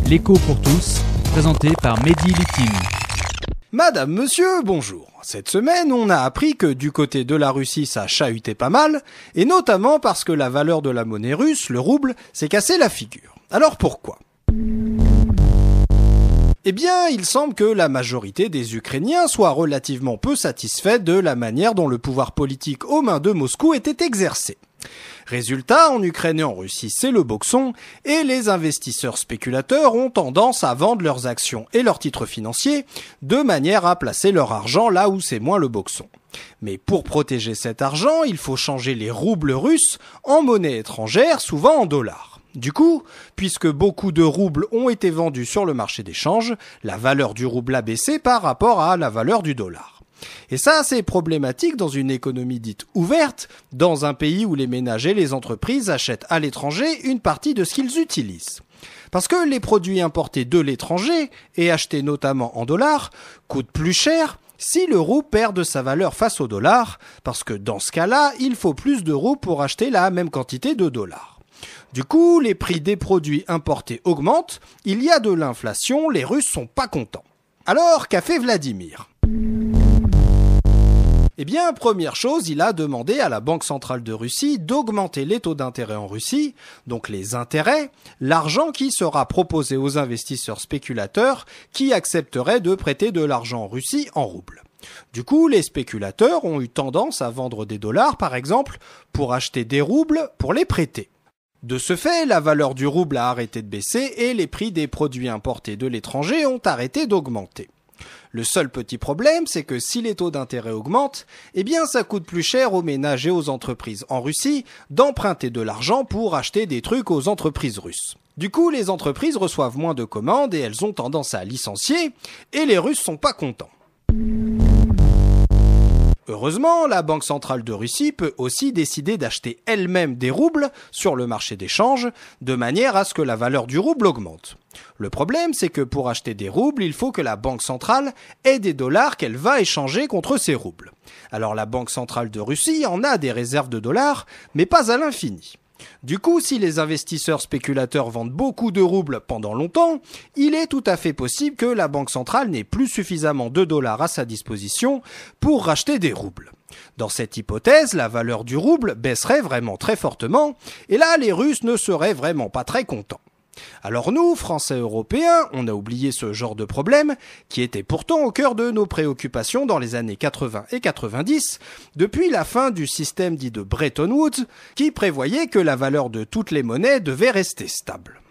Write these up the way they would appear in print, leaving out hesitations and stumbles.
L'écho pour tous, présenté par Mehdi Litim. Madame, monsieur, bonjour. Cette semaine, on a appris que du côté de la Russie, ça chahutait pas mal, et notamment parce que la valeur de la monnaie russe, le rouble, s'est cassé la figure. Alors pourquoi ? Eh bien, il semble que la majorité des Ukrainiens soient relativement peu satisfaits de la manière dont le pouvoir politique aux mains de Moscou était exercé. Résultat, en Ukraine et en Russie, c'est le boxon, et les investisseurs spéculateurs ont tendance à vendre leurs actions et leurs titres financiers de manière à placer leur argent là où c'est moins le boxon. Mais pour protéger cet argent, il faut changer les roubles russes en monnaie étrangère, souvent en dollars. Du coup, puisque beaucoup de roubles ont été vendus sur le marché des changes, la valeur du rouble a baissé par rapport à la valeur du dollar. Et ça, c'est problématique dans une économie dite ouverte, dans un pays où les ménages et les entreprises achètent à l'étranger une partie de ce qu'ils utilisent. Parce que les produits importés de l'étranger, et achetés notamment en dollars, coûtent plus cher si l'euro perd de sa valeur face au dollar, parce que dans ce cas-là, il faut plus d'euros pour acheter la même quantité de dollars. Du coup, les prix des produits importés augmentent, il y a de l'inflation, les Russes sont pas contents. Alors, qu'a fait Vladimir ? Eh bien, première chose, il a demandé à la Banque centrale de Russie d'augmenter les taux d'intérêt en Russie, donc les intérêts, l'argent qui sera proposé aux investisseurs spéculateurs qui accepteraient de prêter de l'argent en Russie en roubles. Du coup, les spéculateurs ont eu tendance à vendre des dollars, par exemple, pour acheter des roubles pour les prêter. De ce fait, la valeur du rouble a arrêté de baisser et les prix des produits importés de l'étranger ont arrêté d'augmenter. Le seul petit problème, c'est que si les taux d'intérêt augmentent, eh bien ça coûte plus cher aux ménages et aux entreprises en Russie d'emprunter de l'argent pour acheter des trucs aux entreprises russes. Du coup, les entreprises reçoivent moins de commandes et elles ont tendance à licencier, et les Russes sont pas contents. Heureusement, la Banque centrale de Russie peut aussi décider d'acheter elle-même des roubles sur le marché des changes, de manière à ce que la valeur du rouble augmente. Le problème, c'est que pour acheter des roubles, il faut que la Banque centrale ait des dollars qu'elle va échanger contre ces roubles. Alors la Banque centrale de Russie en a des réserves de dollars, mais pas à l'infini. Du coup, si les investisseurs spéculateurs vendent beaucoup de roubles pendant longtemps, il est tout à fait possible que la Banque centrale n'ait plus suffisamment de dollars à sa disposition pour racheter des roubles. Dans cette hypothèse, la valeur du rouble baisserait vraiment très fortement, et là, les Russes ne seraient vraiment pas très contents. Alors nous, Français et Européens, on a oublié ce genre de problème, qui était pourtant au cœur de nos préoccupations dans les années 80 et 90, depuis la fin du système dit de Bretton Woods, qui prévoyait que la valeur de toutes les monnaies devait rester stable.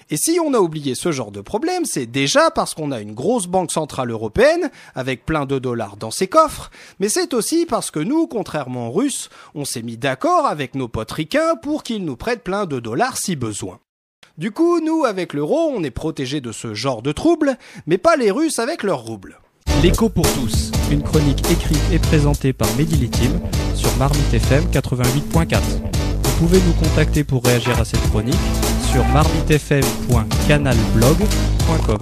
Et si on a oublié ce genre de problème, c'est déjà parce qu'on a une grosse banque centrale européenne, avec plein de dollars dans ses coffres, mais c'est aussi parce que nous, contrairement aux Russes, on s'est mis d'accord avec nos potes ricains pour qu'ils nous prêtent plein de dollars si besoin. Du coup, nous, avec l'euro, on est protégés de ce genre de troubles, mais pas les Russes avec leurs roubles. L'écho pour tous, une chronique écrite et présentée par Mehdi Litim sur Marmite FM 88.4. Vous pouvez nous contacter pour réagir à cette chronique sur marmitefm.canalblog.com.